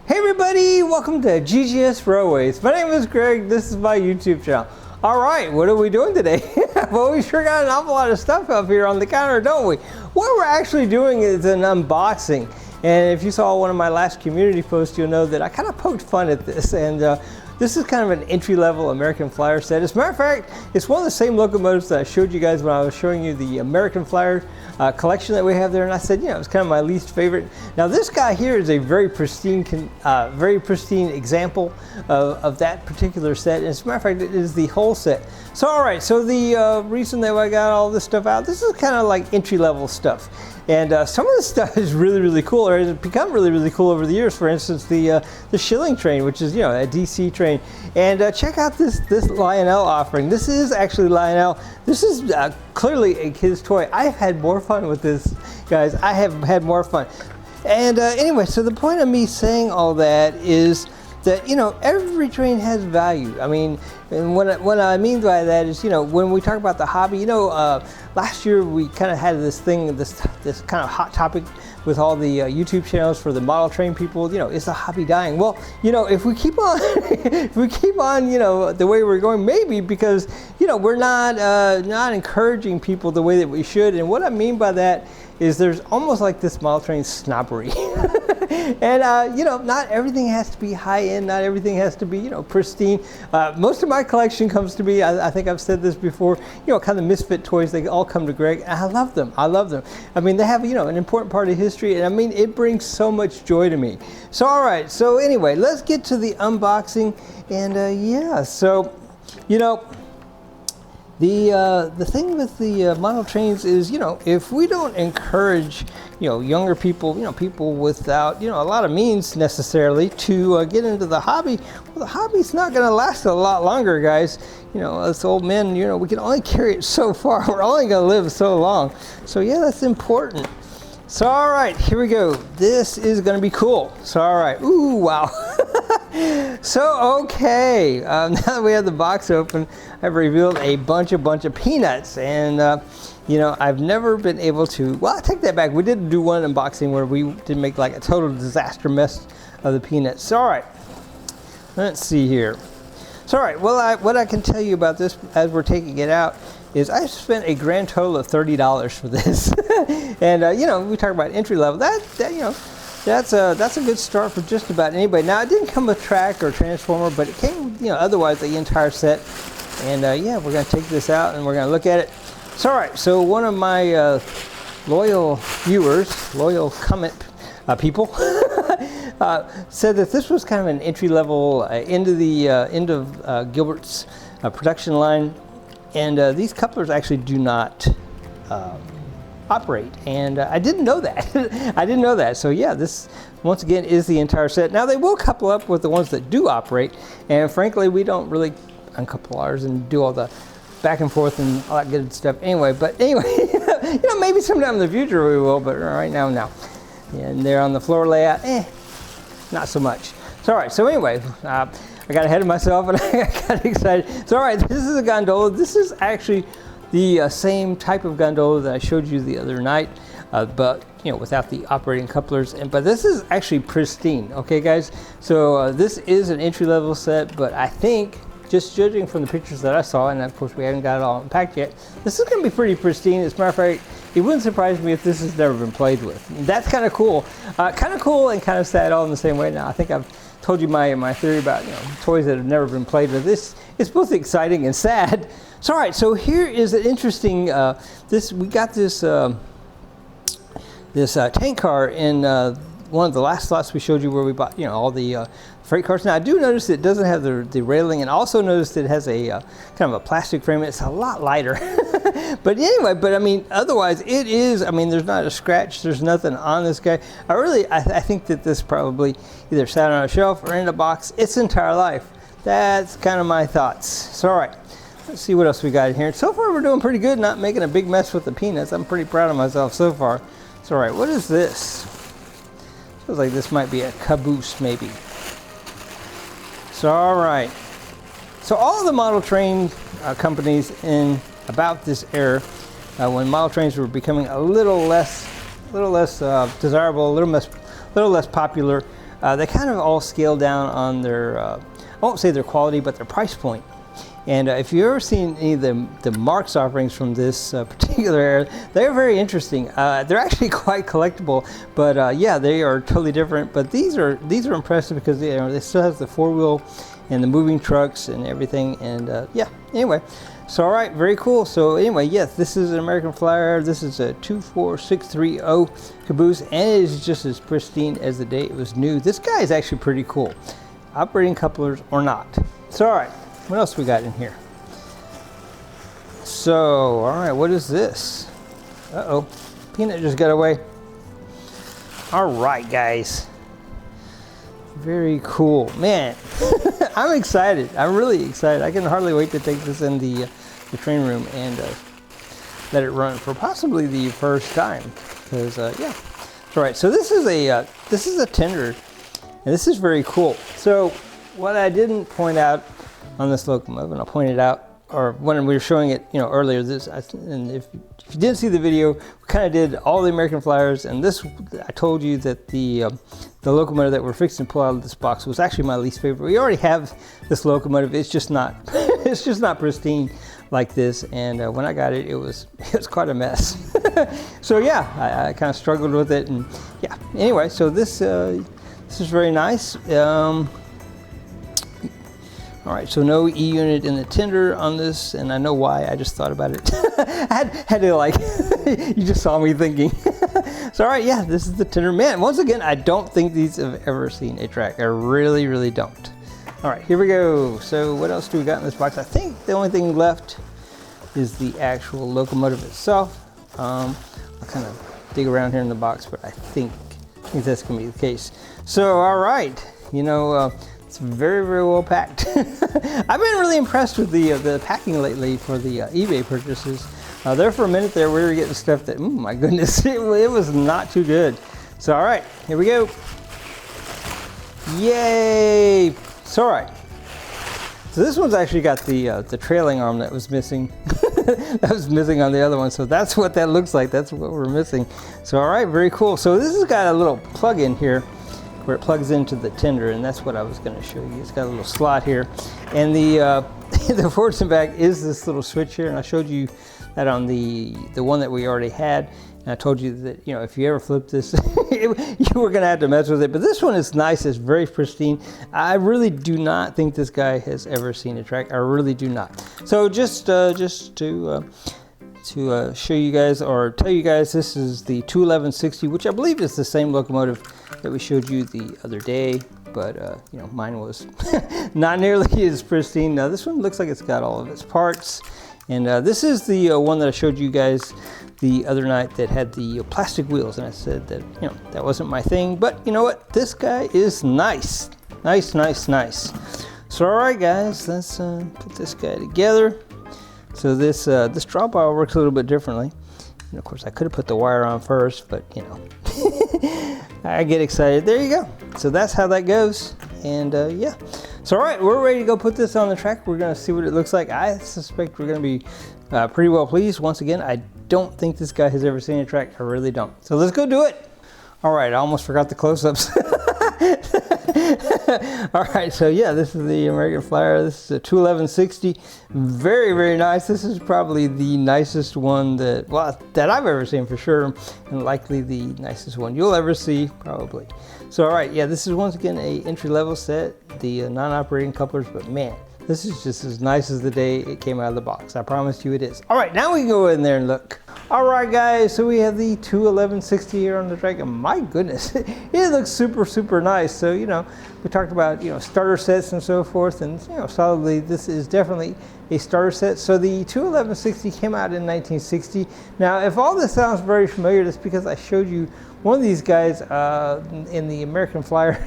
Hey everybody, welcome to GGS Railways. My name is Greg, this is my YouTube channel. Alright, what are we doing today? Well, we sure got an awful lot of stuff up here on the counter, don't we? What we're actually doing is an unboxing. And if you saw one of my last community posts, you'll know that I kind of poked fun at this. And this is kind of an entry-level American Flyer set. As a matter of fact, it's one of the same locomotives that I showed you guys when I was showing you the American Flyer collection that we have there. And I said, you know, it's kind of my least favorite. Now this guy here is a very pristine example of that particular set. And as a matter of fact, it is the whole set. So all right, so the reason that I got all this stuff out, this is kind of like entry-level stuff. And some of this stuff is really, really cool, or has become really, really cool over the years. For instance, the shilling train, which is, you know, a DC train. And check out this Lionel offering. This is actually Lionel. This is clearly a kid's toy. I've had more fun with this, guys. I have had more fun. And anyway, so the point of me saying all that is that, you know, every train has value. I mean, and what I mean by that is, you know, when we talk about the hobby, you know, last year we kind of had this thing, this kind of hot topic with all the YouTube channels for the model train people. You know, is the hobby dying? Well, you know, if we keep on, if we keep on, you know, the way we're going, maybe, because, you know, we're not encouraging people the way that we should. And what I mean by that is there's almost like this model train snobbery. And you know, not everything has to be high end, not everything has to be, you know, pristine. Most of my collection comes to me, I think I've said this before, you know, kind of misfit toys. They all come to Greg, and I love them. I love them. I mean, they have, you know, an important part of history, and I mean, it brings so much joy to me. So all right, so anyway, let's get to the unboxing. And yeah, so, you know, the thing with the model trains is, you know, if we don't encourage, you know, younger people, you know, people without, you know, a lot of means necessarily to get into the hobby, well, the hobby's not going to last a lot longer, guys. You know, us old men, you know, we can only carry it so far. We're only going to live so long. So yeah, that's important. So all right, here we go. This is going to be cool. So all right, ooh, wow. So okay, now that we have the box open, I've revealed a bunch of peanuts, and you know, I've never been able to, well, I take that back. We did do one unboxing where we did make like a total disaster mess of the peanuts. So all right, let's see here. So all right, well, what I can tell you about this as we're taking it out is I spent a grand total of $30 for this. And you know, we talk about entry level, that you know, that's a good start for just about anybody. Now, it didn't come with track or transformer, but it came, you know, otherwise the entire set. And yeah, we're going to take this out and we're going to look at it. So all right, so one of my loyal viewers, loyal comment people, said that this was kind of an entry level end of Gilbert's production line, and these couplers actually do not operate, and I didn't know that. I didn't know that. So yeah, this once again is the entire set. Now they will couple up with the ones that do operate, and frankly we don't really uncouple ours and do all the back and forth and all that good stuff anyway. But anyway, you know, maybe sometime in the future we will, but right now, no. And they're on the floor layout, not so much. So all right, so anyway, I got ahead of myself and I got excited. So all right, this is a gondola. This is actually the same type of gondola that I showed you the other night, but you know, without the operating couplers. But this is actually pristine, okay, guys? So this is an entry-level set, but I think, just judging from the pictures that I saw, and of course we haven't got it all unpacked yet, this is going to be pretty pristine. As a matter of fact, it wouldn't surprise me if this has never been played with. That's kind of cool. Kind of cool and kind of sad all in the same way. Now, I think I've told you my theory about, you know, toys that have never been played with. This it's both exciting and sad. So all right, so here is an interesting. We got this tank car in one of the last slots we showed you where we bought, you know, all the freight cars. Now I do notice it doesn't have the railing, and also notice that it has a kind of a plastic frame. It's a lot lighter. But anyway, I mean, otherwise it is, I mean, there's not a scratch, there's nothing on this guy. I think that this probably either sat on a shelf or in a box its entire life. That's kind of my thoughts. So all right, let's see what else we got in here. So far we're doing pretty good, not making a big mess with the peanuts. I'm pretty proud of myself so far. So all right, what is this? Feels like this might be a caboose maybe. So all right, so all the model train companies in about this era, when model trains were becoming a little less desirable, a little less popular, they kind of all scale down on their, I won't say their quality, but their price point. And if you've ever seen any of the Marks offerings from this particular era, they're very interesting. They're actually quite collectible, but yeah, they are totally different. But these are impressive because they still have the 4-wheel and the moving trucks and everything. And yeah, anyway, so all right, very cool. So anyway, yes, this is an American Flyer. This is a 24630 caboose, and it is just as pristine as the day it was new. This guy is actually pretty cool, operating couplers or not. So all right. What else we got in here? So, all right, what is this? Uh-oh, Peanut just got away. All right, guys. Very cool. Man, I'm excited. I'm really excited. I can hardly wait to take this in the train room and let it run for possibly the first time. Because, yeah. All right, so this is a tender, and this is very cool. So, what I didn't point out on this locomotive, and I'll point it out, or when we were showing it, earlier. And if you didn't see the video, we kind of did all the American Flyers, and this, I told you that the locomotive that we're fixing to pull out of this box was actually my least favorite. We already have this locomotive; it's just not, it's just not pristine like this. And when I got it, it was quite a mess. So yeah, I kind of struggled with it, and yeah. Anyway, so this is very nice. All right, so no E-unit in the tender on this, and I know why. I just thought about it. I had to like, you just saw me thinking. So all right, yeah, this is the tender. Man, once again, I don't think these have ever seen a track. I really, really don't. All right, here we go. So what else do we got in this box? I think the only thing left is the actual locomotive itself. I'll kind of dig around here in the box, but I think that's gonna be the case. So all right, it's very, very well packed. I've been really impressed with the packing lately for the eBay purchases. There for a minute there, we were getting stuff that, my goodness, it was not too good. So all right, here we go. Yay! So all right. So this one's actually got the trailing arm that was missing. That was missing on the other one. So that's what that looks like. That's what we're missing. So all right, very cool. So this has got a little plug in here where it plugs into the tender, and that's what I was going to show you. It's got a little slot here, and the the forwards and back is this little switch here, and I showed you that on the one that we already had, and I told you that if you ever flip this, you were going to have to mess with it. But this one is nice. It's very pristine. I really do not think this guy has ever seen a track. I really do not. So just to show you guys, or tell you guys, this is the 21160, which I believe is the same locomotive that we showed you the other day, but mine was not nearly as pristine. Now this one looks like it's got all of its parts, and this is the one that I showed you guys the other night that had the plastic wheels, and I said that that wasn't my thing, but you know what, this guy is nice. Nice. So all right, guys, let's put this guy together. So this drop bar works a little bit differently. And of course I could have put the wire on first, but I get excited. There you go. So that's how that goes. And yeah. So all right, we're ready to go put this on the track. We're gonna see what it looks like. I suspect we're gonna be pretty well pleased. Once again, I don't think this guy has ever seen a track. I really don't. So let's go do it. All right, I almost forgot the close-ups. All right, so yeah, this is the American Flyer. This is a 21160. Very, very nice. This is probably the nicest one that I've ever seen for sure, and likely the nicest one you'll ever see, probably. So all right, yeah, this is once again a entry-level set, the non-operating couplers, but man, this is just as nice as the day it came out of the box. I promise you it is. All right, now we can go in there and look. All right, guys, so we have the 21160 here on the track, and my goodness, it looks super, super nice. So, we talked about, starter sets and so forth, and, solidly, this is definitely a starter set. So the 21160 came out in 1960. Now, if all this sounds very familiar, that's because I showed you one of these guys in the American Flyer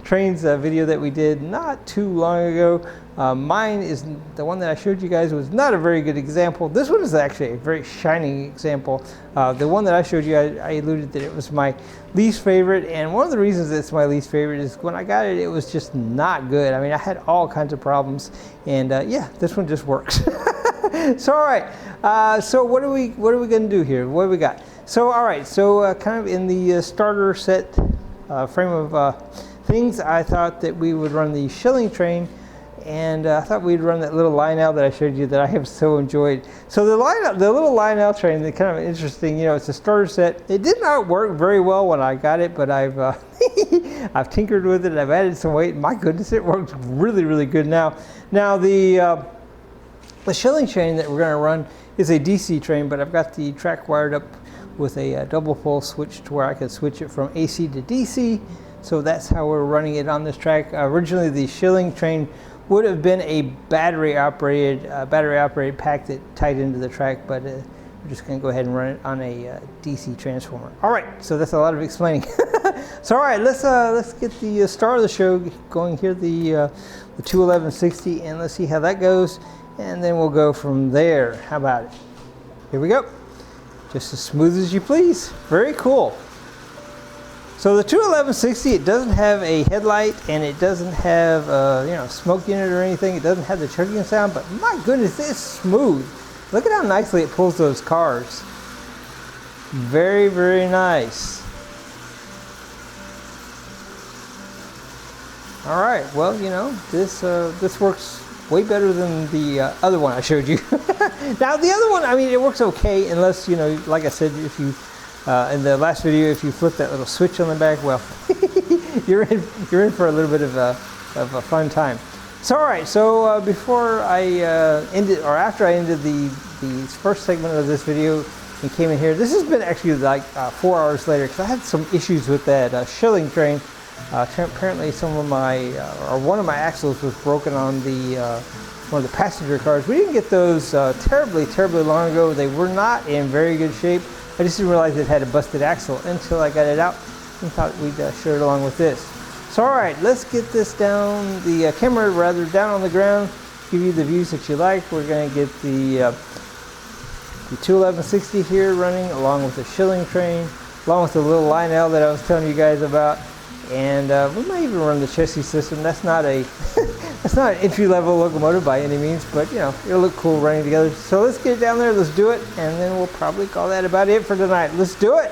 trains video that we did not too long ago. Mine is the one that I showed you guys was not a very good example. This one is actually a very shining example. The one that I showed you, I alluded that it was my least favorite, and one of the reasons it's my least favorite is when I got it, it was just not good. I mean, I had all kinds of problems, and yeah, this one just works. So all right, so what are we going to do here? What do we got? So all right, so kind of in the starter set frame of things, I thought that we would run the shilling train, and I thought we'd run that little Lionel that I showed you that I have so enjoyed. So the little Lionel train, they're kind of interesting. You know, it's a starter set. It did not work very well when I got it, but I've I've tinkered with it. I've added some weight. My goodness, it works really, really good now. Now the shilling train that we're going to run is a DC train, but I've got the track wired up with a double pole switch to where I can switch it from AC to DC. So that's how we're running it on this track. Originally, the shilling train would have been a battery operated pack that tied into the track, but we're just going to go ahead and run it on a DC transformer. All right, so that's a lot of explaining. So all right, let's get the star of the show going here, the 211/60, and let's see how that goes, and then we'll go from there. How about it? Here we go. Just as smooth as you please. Very cool. So the 211/60, it doesn't have a headlight, and it doesn't have you know, smoke in it or anything. It doesn't have the chugging sound, but my goodness, it's smooth. Look at how nicely it pulls those cars. Very, very nice. All right, well, you know, this works way better than the other one I showed you. Now the other one, I mean, it works okay, unless, you know, like I said, if you in the last video, if you flip that little switch on the back, well, you're in for a little bit of a fun time. So all right, so before I ended, or after I ended the first segment of this video and came in here, this has been actually like 4 hours later, because I had some issues with that shilling train. Apparently, some of my or one of my axles was broken on the one of the passenger cars. We didn't get those terribly long ago. They were not in very good shape. I just didn't realize it had a busted axle until I got it out and thought we'd share it along with this. So all right, let's get this down, the camera rather down on the ground, give you the views that you like. We're going to get the 211/60 here running along with the shilling train, along with the little Lionel that I was telling you guys about. And we might even run the chassis system. That's not a that's not an entry-level locomotive by any means, but you know, it'll look cool running together. So let's get it down there, let's do it, and then we'll probably call that about it for tonight. Let's do it.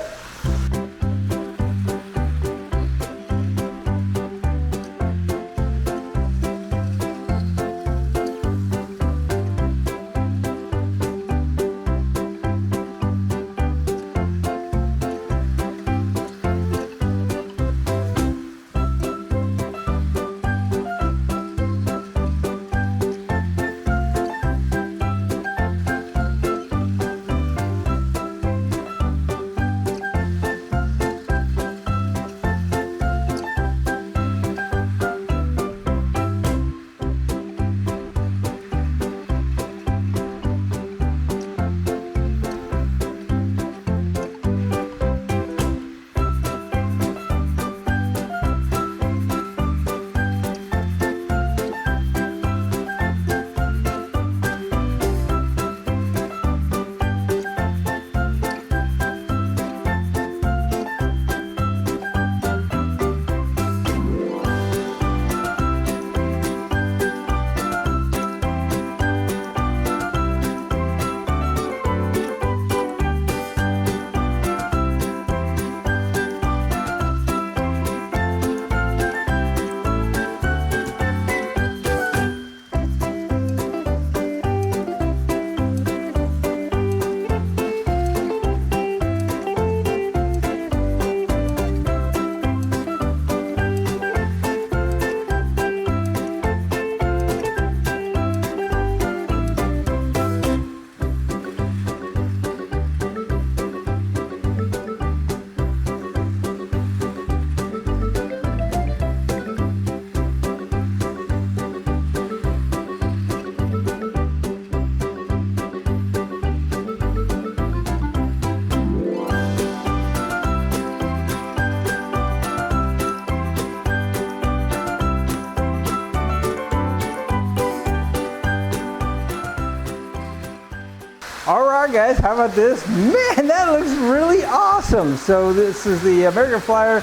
All right, guys, how about this? Man, that looks really awesome. So this is the American Flyer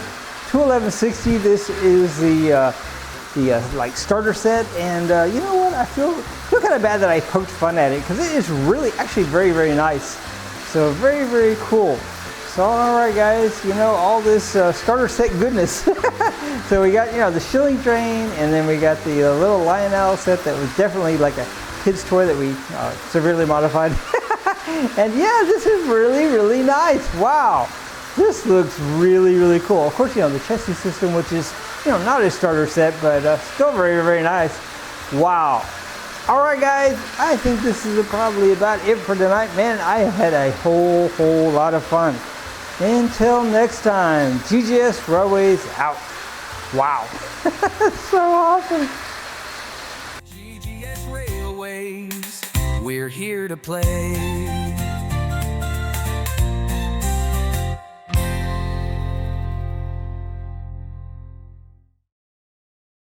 211/60. This is the like starter set, and you know what? I feel kind of bad that I poked fun at it, because it is really actually very nice. So very cool. So all right guys, you know, all this starter set goodness. So we got, you know, the shilling train, and then we got the little Lionel set that was definitely like a kid's toy that we severely modified. And yeah, this is really, really nice. Wow, this looks really, really cool. Of course, you know, the chassis system, which is, you know, not a starter set, but still very, very nice. Wow. All right, guys, I think this is probably about it for tonight. Man, I have had a whole lot of fun. Until next time, GGS Railways out. Wow. So awesome. GGS Railways, we're here to play.